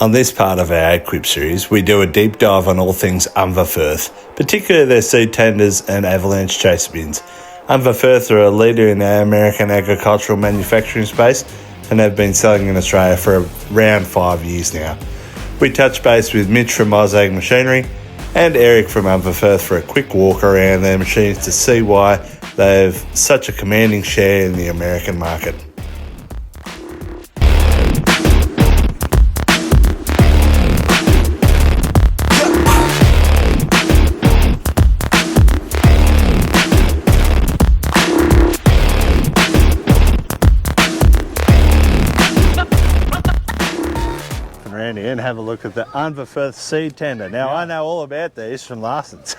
On this part of our AgQuip series, we do a deep dive on all things Unverferth, particularly their seed tenders and Avalanche chaser bins. Unverferth are a leader in our American agricultural manufacturing space and have been selling in Australia for around 5 years now. We touch base with Mitch from Ag Machinery and Eric from Unverferth for a quick walk around their machines to see why they have such a commanding share in the American market. Around here and have a look at the Unverferth seed tender. Now, I know all about these from Larson's.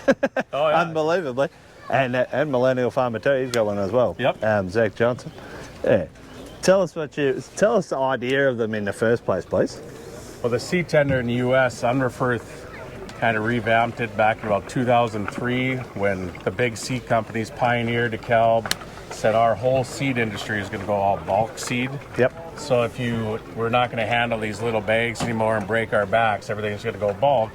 Oh, yeah. Unbelievably. And Millennial Farmer too, he's got one as well. Yep. Zach Johnson. Yeah. Tell us the idea of them in the first place, please. Well, the seed tender in the U.S., Unverferth kind of revamped it back in about 2003 when the big seed companies, Pioneer, DeKalb, said our whole seed industry is going to go all bulk seed. Yep. So we're not going to handle these little bags anymore and break our backs, everything's going to go bulk.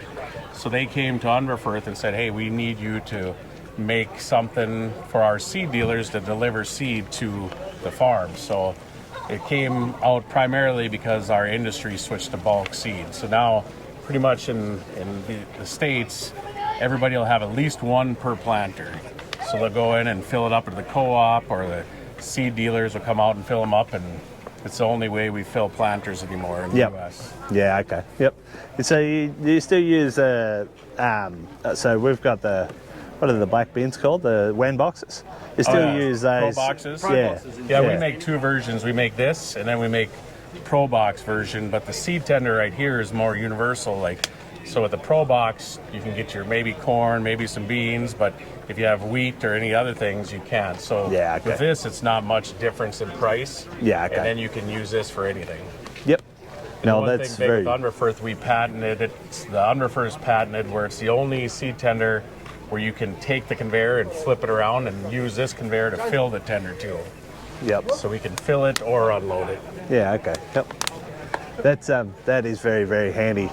So they came to Unverferth and said, hey, we need you to make something for our seed dealers to deliver seed to the farm. So it came out primarily because our industry switched to bulk seed. So now pretty much in the States, everybody will have at least one per planter. So they'll go in and fill it up at the co-op, or the seed dealers will come out and fill them up, and it's the only way we fill planters anymore in the U.S. Yeah, okay. Yep. So you still use, so we've got what are the black bins called? The WEN boxes. You still use those? Pro boxes? Yeah, we make two versions. We make this, and then we make Pro Box version, but the seed tender right here is more universal. So with the Pro Box, you can get your maybe corn, maybe some beans, but if you have wheat or any other things, you can't. So with this, it's not much difference in price. Yeah, okay. And then you can use this for anything. Yep. No, that's very... With Unverferth, we patented it. The Unverferth is patented, where it's the only seed tender where you can take the conveyor and flip it around and use this conveyor to fill the tender too. Yep. So we can fill it or unload it. Yeah, okay. Yep. That is very, very handy.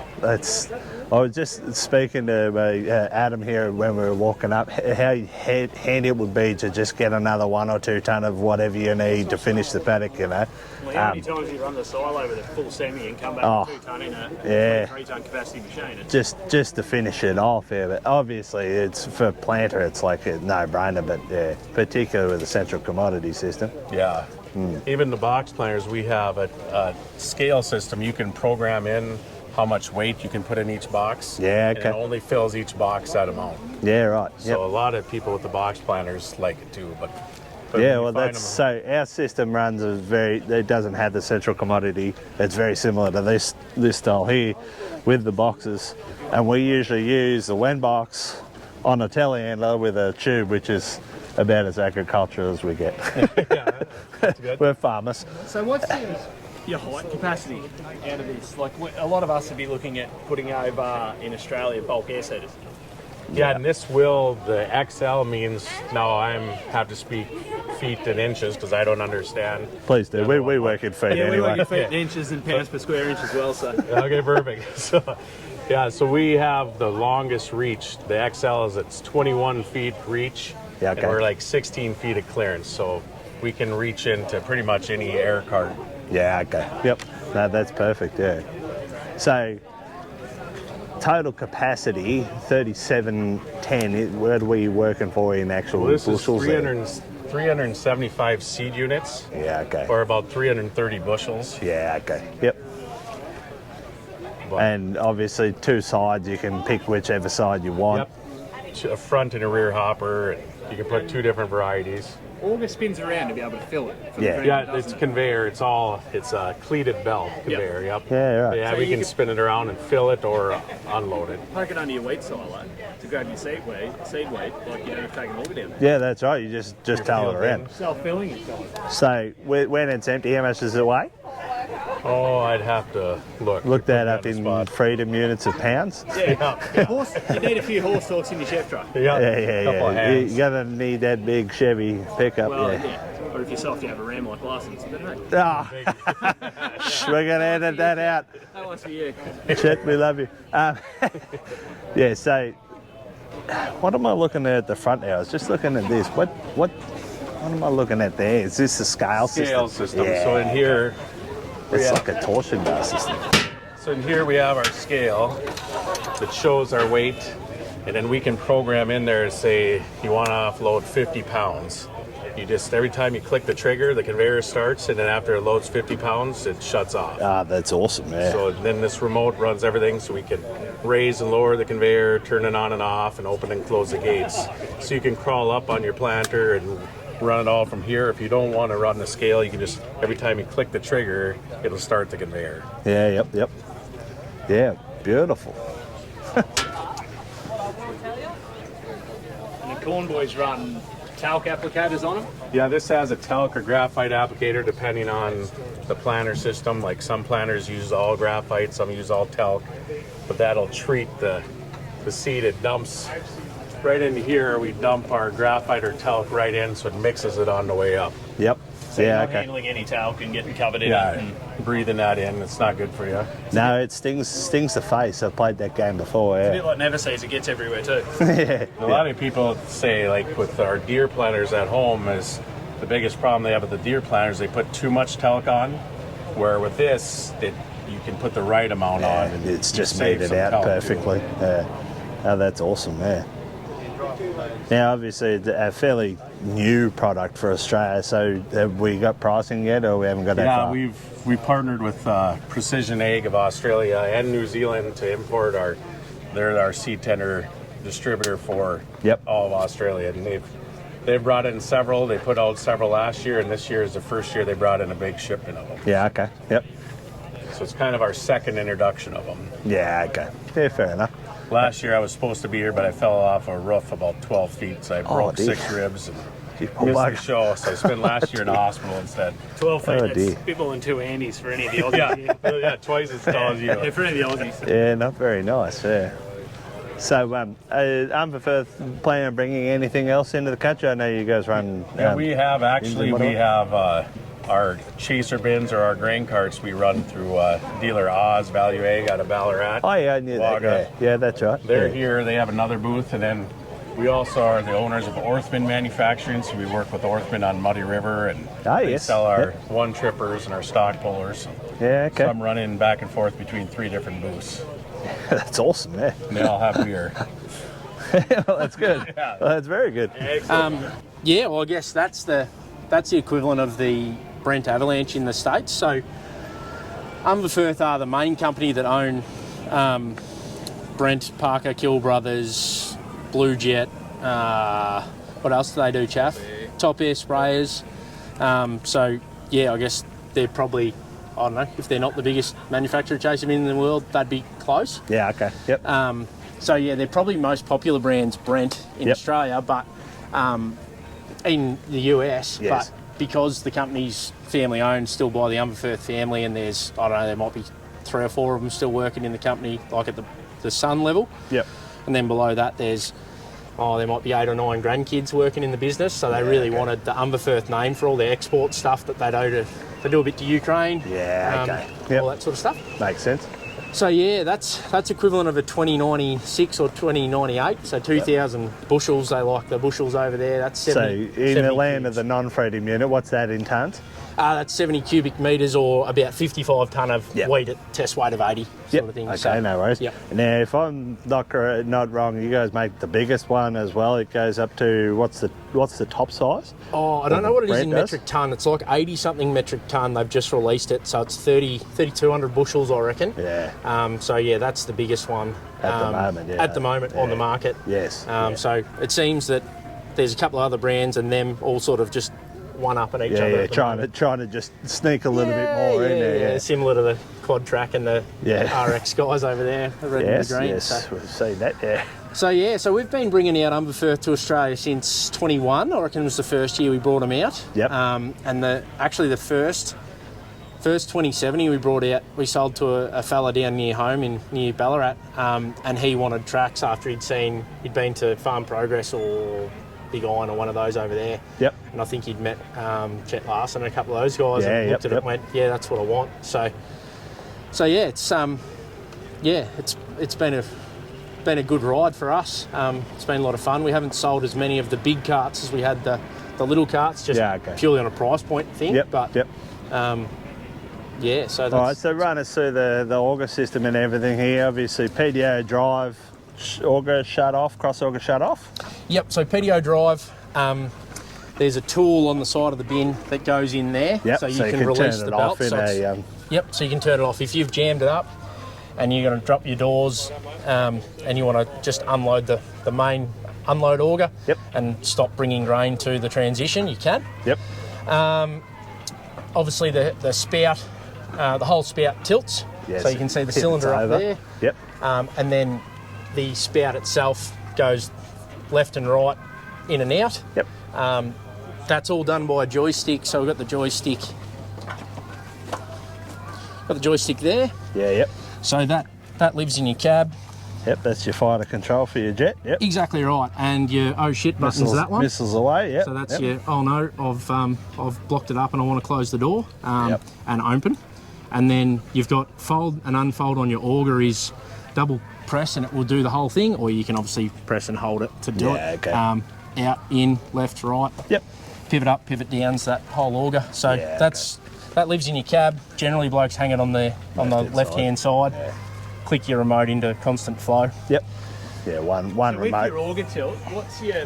I was just speaking to Adam here when we were walking up, how handy it would be to just get another 1 or 2 ton of whatever you need to finish the paddock, you know. Well, how many times you run the silo with a full semi and come back with 2 ton in a 3 ton capacity machine? Just to finish it off, yeah. But obviously, it's for planter, it's like a no-brainer. But yeah, particularly with the central commodity system. Yeah. Even the box planters, we have a scale system. You can program in how much weight you can put in each box. Yeah, okay. And it only fills each box that amount. Yeah, right. So a lot of people with the box planters like it too. But yeah, well, so our system runs it doesn't have the central commodity. It's very similar to this style here with the boxes, and we usually use the WEN box on a telehandler with a tube, which is about as agricultural as we get. Yeah, that's good. We're farmers. So what's your height capacity out of this? Like, a lot of us would be looking at putting over in Australia bulk air seeders. Yeah, and the XL means, now I have to speak feet and inches because I don't understand. Please do. We work in feet anyway. We work in feet and inches and pounds per square inch as well. So okay, perfect. So we have the longest reach. The XL it's 21 feet reach. Yeah, okay. And we're like 16 feet of clearance, so we can reach into pretty much any air cart. Yeah, okay. Yep. No, that's perfect, yeah. So, total capacity, 3710. What are we working for in actual bushels? This is 375 seed units. Yeah, okay. Or about 330 bushels. Yeah, okay. Yep. And obviously 2 sides, you can pick whichever side you want. Yep. A front and a rear hopper, and you can put 2 different varieties. Auger spins around to be able to fill it. It's conveyor. It's a cleated belt conveyor. Yep. Yeah, right. Yeah, so we can spin it around and fill it or unload it. Poke it under your wheat silo to grab your seed weight, like you don't have to take an auger down there. Yeah, that's right. You just tell it around. Self-filling yourself. So when it's empty, how much does it weigh? Oh, I'd have to look. Look that up in freedom units of pounds. Yeah. You need a few horse talks in your chef truck. Yeah. You're going to need that big Chevy pickup. Well, Or if yourself, you have a ram like Larson's. But no, We're going to edit that out. that one's for you. Chet, we love you. Yeah, so what am I looking at the front there? I was just looking at this. What am I looking at there? Is this the scale system? Yeah. So in here, It's like a torsion bar system. So in here we have our scale that shows our weight, and then we can program in there, say you want to offload 50 pounds. You just, every time you click the trigger, the conveyor starts, and then after it loads 50 pounds, it shuts off. Ah, that's awesome, yeah. So then this remote runs everything, so we can raise and lower the conveyor, turn it on and off, and open and close the gates. So you can crawl up on your planter and run it all from here. If you don't want to run the scale, you can just, every time you click the trigger, it'll start the conveyor. Yeah, yep. Yeah, beautiful. And the corn boys run talc applicators on them. Yeah, this has a talc or graphite applicator depending on the planter system. Like some planters use all graphite, some use all talc, but that'll treat the seed. It dumps right into here. We dump our graphite or talc right in, so it mixes it on the way up. Yep. So yeah, you're not okay. handling any talc and getting covered in Yeah, it. And breathing that in, it's not good for you. No, it stings the face. I've played that game before, a bit yeah. like Never Sees, it gets everywhere too. Yeah. A lot of people say, like with our deer planters at home, is the biggest problem they have with the deer planters, they put too much talc on, where with this, you can put the right amount on. And It's you just save meted some out talc. perfectly. Yeah. Oh, that's awesome, yeah. Now, obviously, it's a fairly new product for Australia, so have we got pricing yet, or we haven't got that far? Yeah, we've partnered with Precision Ag of Australia and New Zealand to import they're our seed tender distributor for all of Australia, and they've brought in several. They put out several last year, and this year is the first year they brought in a big shipment of them. Yeah, okay, yep. So it's kind of our second introduction of them. Yeah, okay. Yeah, fair enough. Last year I was supposed to be here, but I fell off a roof about 12 feet, so I broke 6 ribs and missed the show. So I spent last year in the hospital instead. 12 feet, Oh, that's dear. people in 2 Andes for any of the Aussies. Yeah, twice as tall as you. Yeah, for any of the Aussies. Yeah, not very nice, yeah. So, Unverferth planning on bringing anything else into the country? I know you guys run... Yeah, we have actually, we have our chaser bins or our grain carts we run through dealer Oz Value Ag out of Ballarat. Oh, yeah, I knew that. Wagga. Yeah, that's right. They're yeah. here, they have another booth, and then we also are the owners of Orthman Manufacturing, so we work with Orthman on Muddy River, and they yes. sell our one-trippers and our stock pullers. Yeah, okay. So I'm running back and forth between 3 different booths. That's awesome, yeah. And they all have beer. Well, that's good. Yeah. Well, that's very good. Yeah, well, I guess that's the equivalent of the Brent Avalanche in the States. So Unverferth are the main company that own Brent, Parker, Kill Brothers, Blue Jet. What else do they do, Chaff? Top Air sprayers. So, yeah, I guess they're probably, I don't know, if they're not the biggest manufacturer of chaser bin in the world, they'd be close. Yeah, okay. Yep. So, yeah, they're probably most popular brands, Brent, in Australia, but in the US. Yes. But because the company's family owned still by the Unverferth family, and there's, I don't know, there might be 3 or 4 of them still working in the company, like at the son level. Yep. And then below that, there might be 8 or 9 grandkids working in the business. So they really wanted the Unverferth name for all their export stuff that they do they do a bit to Ukraine. Yeah, okay. Yep. All that sort of stuff. Makes sense. So yeah, that's equivalent of a 2096 or 2098. So 2,000 bushels. They like the bushels over there. That's 70. So in the 70 land cubes. of the non-freedom unit, what's that in tonnes? That's 70 cubic metres or about 55 tonne of wheat at test weight of 80 sort of thing. Okay, So, no worries. Yep. Now, if I'm not wrong, you guys make the biggest one as well. It goes up to what's the top size? Oh, I don't know what it is Brent in does? metric tonne. It's like 80 something metric tonne. They've just released it, so it's 3,200 bushels, I reckon. Yeah. So yeah, that's the biggest one At the moment, yeah. At the moment on the market. Yes. So it seems that there's a couple of other brands, and them all sort of just one up at each other. Yeah, at the trying to just sneak a little bit more in there. Yeah. Similar to the quad track and the RX guys over there, the red and the green. Yes, So. we've seen that. Yeah. So we've been bringing out Unverferth to Australia since 21. I reckon it was the first year we brought them out. Yep. And the first 2070 we sold to a fella down near home near Ballarat, and he wanted tracks after he'd been to Farm Progress or Big Iron or one of those over there. Yep. and I think he'd met Chet Larson and a couple of those guys, and looked at it and went, yeah, that's what I want. So yeah, it's been a good ride for us. It's been a lot of fun. We haven't sold as many of the big carts as we had the little carts, just purely on a price point thing. So that's... All right, so run us through the auger system and everything here. Obviously, PDO drive, auger shut off, cross auger shut off. Yep, so PDO drive, there's a tool on the side of the bin that goes in there, so you can release the belt. Yep, so you can turn it off. If you've jammed it up and you're going to drop your doors and you want to just unload the main unload auger and stop bringing grain to the transition, you can. Obviously the spout, the whole spout tilts, so you can see the cylinder up there. And then the spout itself goes left and right, in and out. That's all done by a joystick, so we've got the joystick. Got the joystick there. So that lives in your cab. That's your fighter control for your jet. Exactly right. And your oh shit button's that one. Missiles away. So that's your oh no, I've blocked it up and I want to close the door and open. And then you've got fold and unfold on your auger is double press and it will do the whole thing, or you can obviously press and hold it to do it. Out, in, left, right. Pivot up, pivot down's that whole auger. So that lives in your cab. Generally blokes hang it on the left hand side. Click your remote into constant flow. One so remote. With your auger tilt, what's your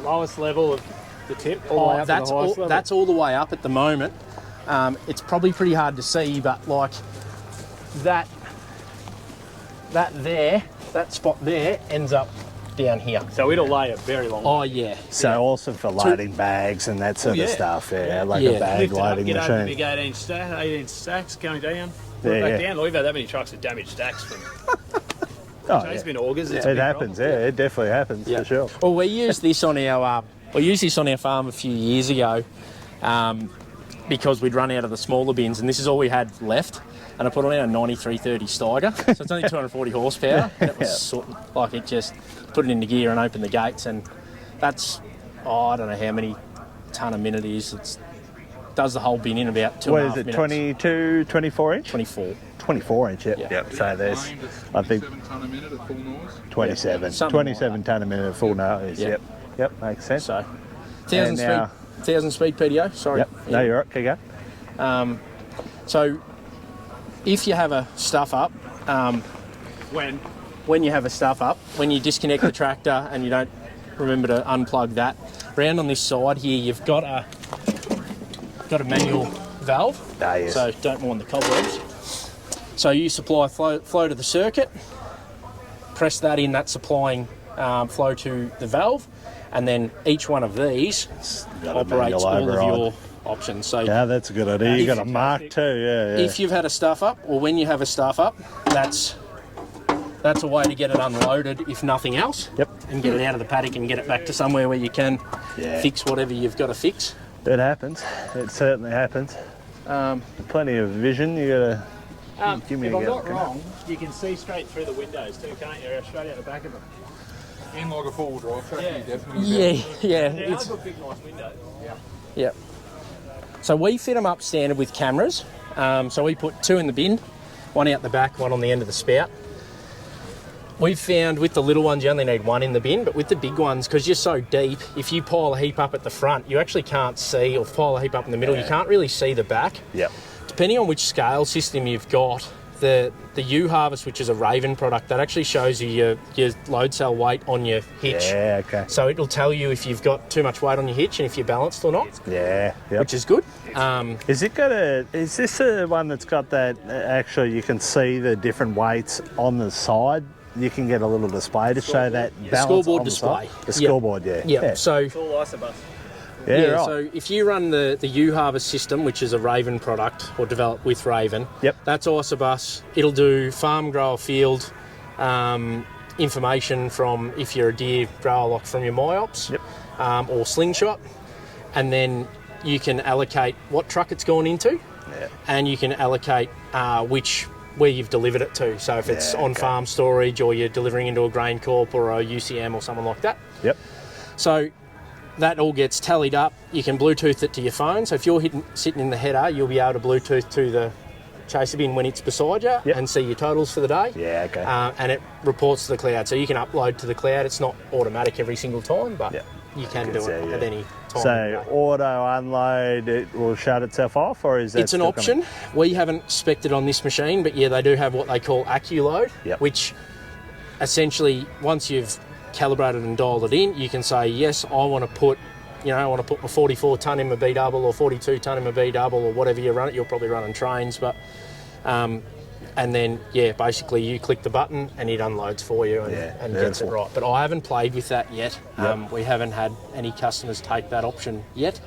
lowest level of the tip? That's all the way up at the moment. It's probably pretty hard to see, but like that spot there ends up down here. So it'll lay a very long way. Oh yeah. So awesome for loading bags and that sort of stuff. Like a bag loading get machine. Over big 18 stacks going down. Back down. We've had that many trucks with damaged stacks from been augers. It happens. It definitely happens for sure. Well, we used this on our farm a few years ago because we'd run out of the smaller bins, and this is all we had left. And I put on our 9330 Steiger, so it's only 240 horsepower. And it was like it just put it into gear and opened the gates, and that's I don't know how many tonne a minute it is. It does the whole bin in about 2.5 minutes. What is it, 22, 24 inch? 24. 24 inch, So there's, I think, 27 tonne a minute at full noise. 27 tonne a minute at full noise. Yep, makes sense. So 1,000 speed PDO. Sorry. No, you're right. Keep going. So if you have a stuff up, when you have a stuff up, when you disconnect the tractor and you don't remember to unplug that, round on this side here you've got a manual valve. So don't mind the cobwebs. So you supply flow to the circuit, press that in, that's supplying flow to the valve, and then each one of these operates all of your options. So that's a good idea. You got a mark too. If you've had a stuff up, or when you have a stuff up, that's a way to get it unloaded, if nothing else. And get it out of the paddock and get it back to somewhere where you can fix whatever you've got to fix. It happens. It certainly happens. Plenty of vision. You gotta. Give me if a I'm go. not wrong, you can see straight through the windows too, can't you? Straight out the back of them. In like a four-wheel drive truck, you definitely It's got big, nice windows. So we fit them up standard with cameras. So we put 2 in the bin, 1 out the back, 1 on the end of the spout. We've found with the little ones you only need 1 in the bin, but with the big ones, because you're so deep, if you pile a heap up at the front, you actually can't see, or pile a heap up in the middle, you can't really see the back. Depending on which scale system you've got, the U-Harvest, which is a Raven product, that actually shows you your load cell weight on your hitch. So it'll tell you if you've got too much weight on your hitch and if you're balanced or not. Which is good. Is this the one that's got that, actually you can see the different weights on the side? You can get a little display to show that balance scoreboard on the display. side. The scoreboard, So It's all Isobus. So if you run the U-Harvest system, which is a Raven product or developed with Raven, that's Isobus. It'll do farm grower field information from if you're a deer grower like from your MyOps or Slingshot, and then you can allocate what truck it's gone into, and you can allocate where you've delivered it to. So if it's on farm storage or you're delivering into a grain corp or a UCM or someone like that. So that all gets tallied up. You can Bluetooth it to your phone. So if you're sitting in the header, you'll be able to Bluetooth to the chaser bin when it's beside you and see your totals for the day. Yeah, okay. And it reports to the cloud. So you can upload to the cloud. It's not automatic every single time, but you can do it at any time. So auto unload, it will shut itself off, or is that it's an option. We haven't spec'd it on this machine, but yeah, they do have what they call AccuLoad, which essentially once you've calibrated and dialed it in, you can say, yes, I want to put my 44 tonne in my B double or 42 tonne in my B double or whatever you run it. You're probably running trains, but and then basically you click the button and it unloads for you and gets it right. But I haven't played with that yet. We haven't had any customers take that option yet.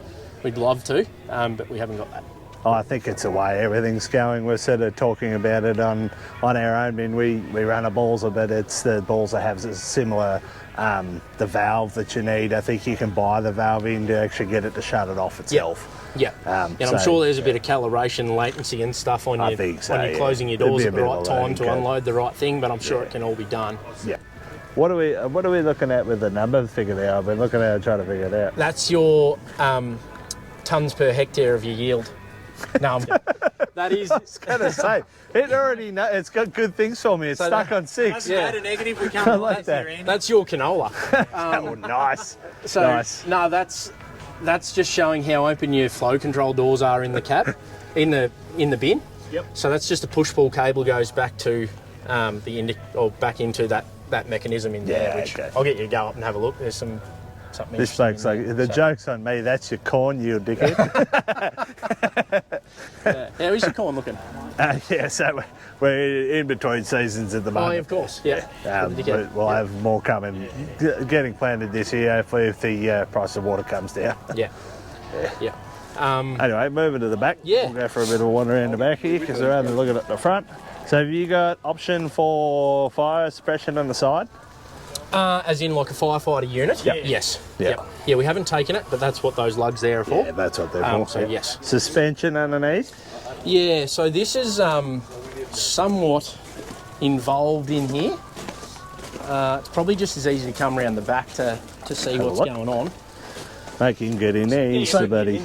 We'd love to, but we haven't got that. Oh, I think it's the way everything's going. We're sort of talking about it on our own. I mean, we run a Balsa, but it's the Balsa has a similar, the valve that you need. I think you can buy the valve in to actually get it to shut it off itself. Yeah, and I'm sure there's a bit of calibration, latency and stuff on you when you're closing your doors at the right time to unload the right thing, but I'm sure it can all be done. Yeah. What are we looking at with the number figure there? I've been looking at it trying to figure it out. That's your tonnes per hectare of your yield. No, that is. I was going to say, it already it's got good things for me. It's so stuck on 6. That's add a negative. We can't like that. That's your canola. Nice. So nice. No, that's just showing how open your flow control doors are in the cab, in the bin. Yep. So that's just a push pull cable goes back to back into that mechanism in there. Which I'll get you to go up and have a look. There's something. This bloke's like, the joke's on me, that's your corn, you dickhead. How is your corn looking? So we're in between seasons at the moment. Oh, of course, yeah. We'll have more coming, getting planted this year, hopefully if the price of water comes down. Yeah. Anyway, moving to the back. Yeah. We'll go for a bit of a wander around the back here because we're only looking at the front. So have you got option for fire suppression on the side? As in like a firefighter unit? Yep. Yes. Yep. Yeah, we haven't taken it, but that's what those lugs there are for. Yeah, that's what they're for. So yes. Suspension underneath? Yeah, so this is somewhat involved in here. It's probably just as easy to come around the back to see what's going on. Make him get in there, Easter buddy.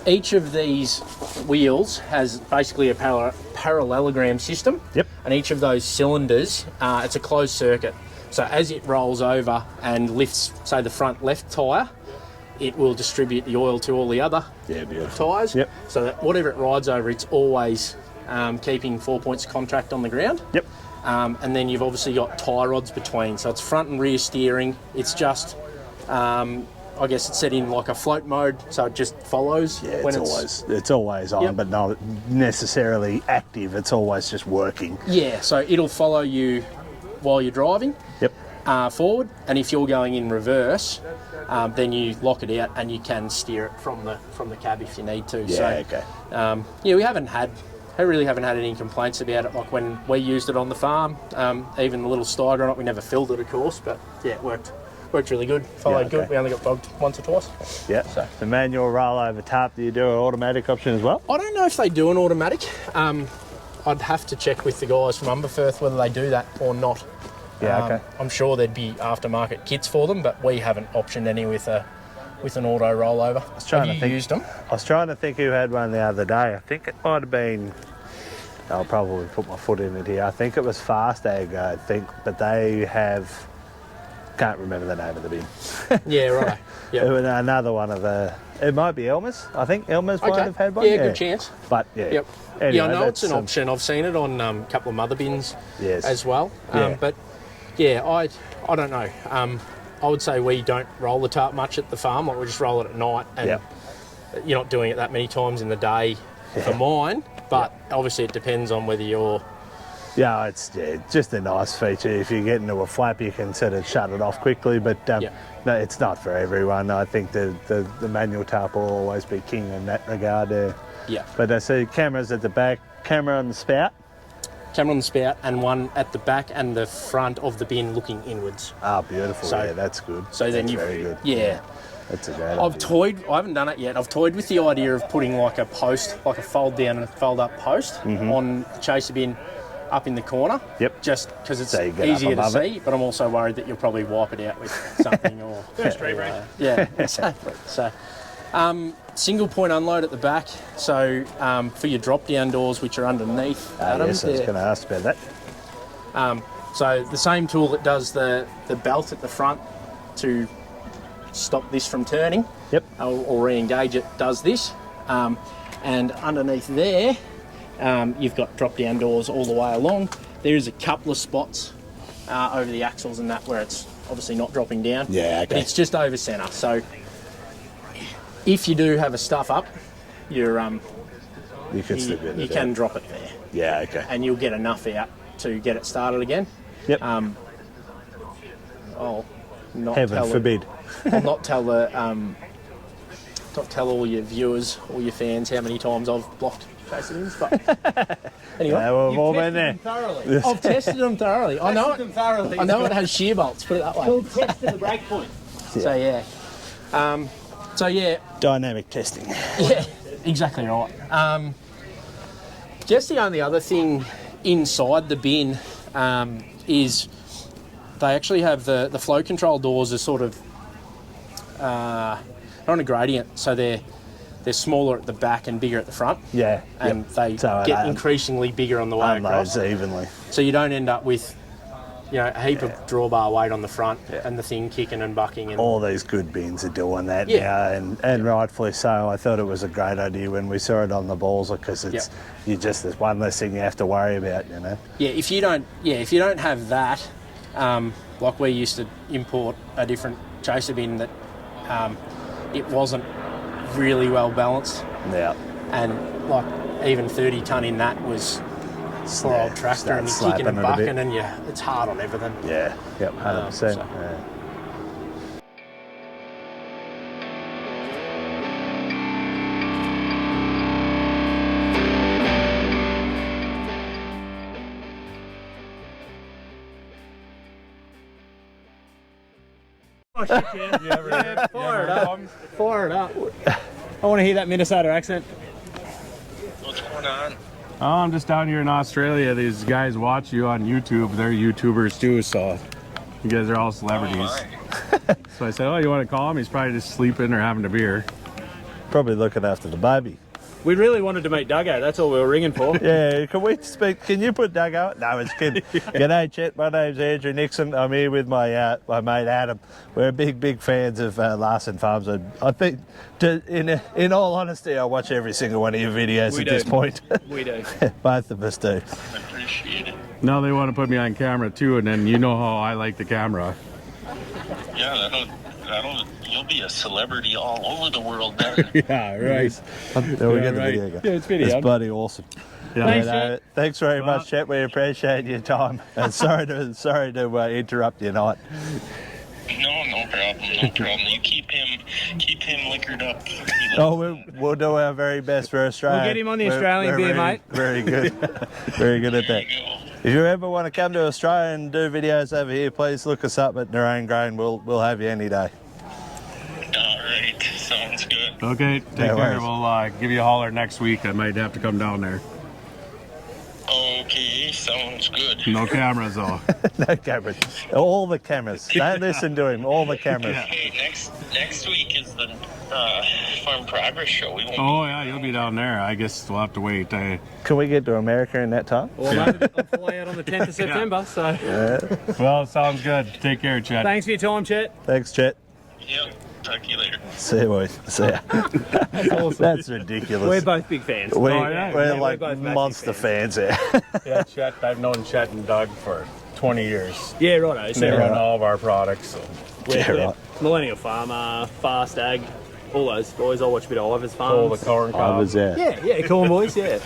Each of these wheels has basically a parallelogram system. Yep. And each of those cylinders, it's a closed circuit. So as it rolls over and lifts, say, the front left tyre, it will distribute the oil to all the other tyres. Yep. So that whatever it rides over, it's always keeping 4 points of contact on the ground. Yep. And then you've obviously got tie rods between. So it's front and rear steering. It's just, I guess it's set in like a float mode, so it just follows. Yeah, when it's always on, but not necessarily active. It's always just working. Yeah, so it'll follow you while you're driving. Yep. Forward, and if you're going in reverse, then you lock it out and you can steer it from the cab if you need to. Yeah, so, we really haven't had any complaints about it. Like when we used it on the farm, even the little Steiger on it, we never filled it, of course, but yeah, it worked really good. Followed good. We only got bogged once or twice. Yeah. So the manual rollover tap. Do you do an automatic option as well? I don't know if they do an automatic. I'd have to check with the guys from Unverferth whether they do that or not. Yeah, okay. I'm sure there'd be aftermarket kits for them, but we haven't optioned any with an auto rollover. Have you used them? I was trying to think who had one the other day. I think it might have been. I'll probably put my foot in it here. I think it was Fast Ag. I think, but they have. Can't remember the name of the bin. Yeah, right. Yeah. Another one of the. It might be Elmer's. I think Elmer's might have had one. Yeah, good chance. But yeah. Yep. Anyway, yeah, I know it's an option. I've seen it on a couple of mother bins as well. But yeah, I don't know. I would say we don't roll the tarp much at the farm. Like we just roll it at night, and you're not doing it that many times in the day for mine. But obviously, it depends on whether you're. Yeah, it's just a nice feature. If you get into a flap, you can sort of shut it off quickly. But no, it's not for everyone. I think the manual tarp will always be king in that regard. Yeah. But I see cameras at the back, camera on the spout. Camera on the spout, and one at the back and the front of the bin looking inwards. Ah, beautiful. So, yeah, that's good. So then that's very good. Yeah. That's a great idea. I haven't done it yet. I've toyed with the idea of putting like a post, like a fold down and fold up post on the chaser bin up in the corner. Yep. Just because it's So you get up easier to above it. see, but I'm also worried that you'll probably wipe it out with something or... First tree break. Yeah, exactly. So, single point unload at the back. So, for your drop-down doors, which are underneath, Adam, yes, I was going to ask about that. so the same tool that does the belt at the front to stop this from turning, Yep. or re-engage it, does this. And underneath there, you've got drop-down doors all the way along. There is a couple of spots over the axles and that where it's obviously not dropping down. Yeah, okay. But it's just over centre. So if you do have a stuff up, you're You can still get you it can out. drop it there, Yeah, okay. and you'll get enough out to get it started again. Yep. I'll not Heaven tell forbid. I'll not tell the not tell all your viewers, all your fans, how many times I've blocked chaser-ins, but anyway. Yeah, we've all been there. Thoroughly. I've tested them thoroughly. I know Them thoroughly. I know it has shear bolts, put it that way. Full test to the break point. So yeah. So yeah, Dynamic testing. yeah, exactly right. Just the only other thing inside the bin is they actually have the flow control doors are sort of on a gradient, so they're smaller at the back and bigger at the front. Yeah. And they So it get increasingly bigger on the way across. unloads evenly. So you don't end up with, a heap of drawbar weight on the front and the thing kicking and bucking. And All these good bins are doing that Yeah. now, and rightfully so. I thought it was a great idea when we saw it on the balls, because it's there's one less thing you have to worry about, you know. Yeah, if you don't have that, like we used to import a different chaser bin that it wasn't really well balanced, Yeah. and like even 30 tonne in that was poor old tractor, and you're kicking and bucking, and it's hard on everything. Yeah. Yep. 100%. so- Yeah. Oh, shit, yeah. Fire it up. Fire it up. I want to hear that Minnesota accent. What's going on? Oh, I'm just down here in Australia. These guys watch you on YouTube. They're YouTubers too, so you guys are all celebrities. my. So I said, oh, you want to call him? He's probably just sleeping or having a beer. Probably looking after the baby. We really wanted to meet Duggo. That's all we were ringing for. Yeah, can we speak? Can you put Doug out? No, it's kidding. G'day, Chet. My name's Andrew Nixon. I'm here with my mate Adam. We're big fans of Larson Farms. I think, in all honesty, I watch every single one of your videos We at do. this point. We do. Both of us do. I appreciate it. Now they want to put me on camera too, and then you know how I like the camera. Yeah, you'll be a celebrity all over the world then. Yeah, right. There we Yeah, get the right. video. Go. Yeah, it's video. It's bloody awesome. Yeah. Thanks, And, Chet. thanks very much, Chet. We appreciate your time. And sorry to interrupt your night. No problem, no problem. You keep him liquored up. Oh, we'll do our very best for Australia. We'll get him on the Australian beer, mate. Very good. Very good at There that. you go. If you ever want to come to Australia and do videos over here, please look us up at Nerone Grain. We'll have you any day. All right, sounds good. Okay, take No care. worries. We'll give you a holler next week. I might have to come down there. Okay, sounds good. No cameras though. No cameras. All the cameras. Don't listen to him. All the cameras. Hey, next week is the Farm Progress Show. We won't Oh yeah, you'll be down there. I guess we'll have to wait. Can we get to America in that time? Well, mate, I'll fly out on the 10th of September, so Well, sounds good. Take care, Chet. thanks for your time, Chet. Thanks, Chet. Yep, talk to you later. See you, boys. See ya. That's ridiculous. We're both big fans. We're Yeah, like we're both massive monster fans here. Yeah, Chet. I've known Chet and Doug for 20 years. Yeah, righto. They So run all of our products. So. Yeah, right. Millennial Farmer, Fast Ag, all those boys. I watch a bit of Ivers Pull the Farms. corn I cob. was there. Yeah, corn boys, yeah.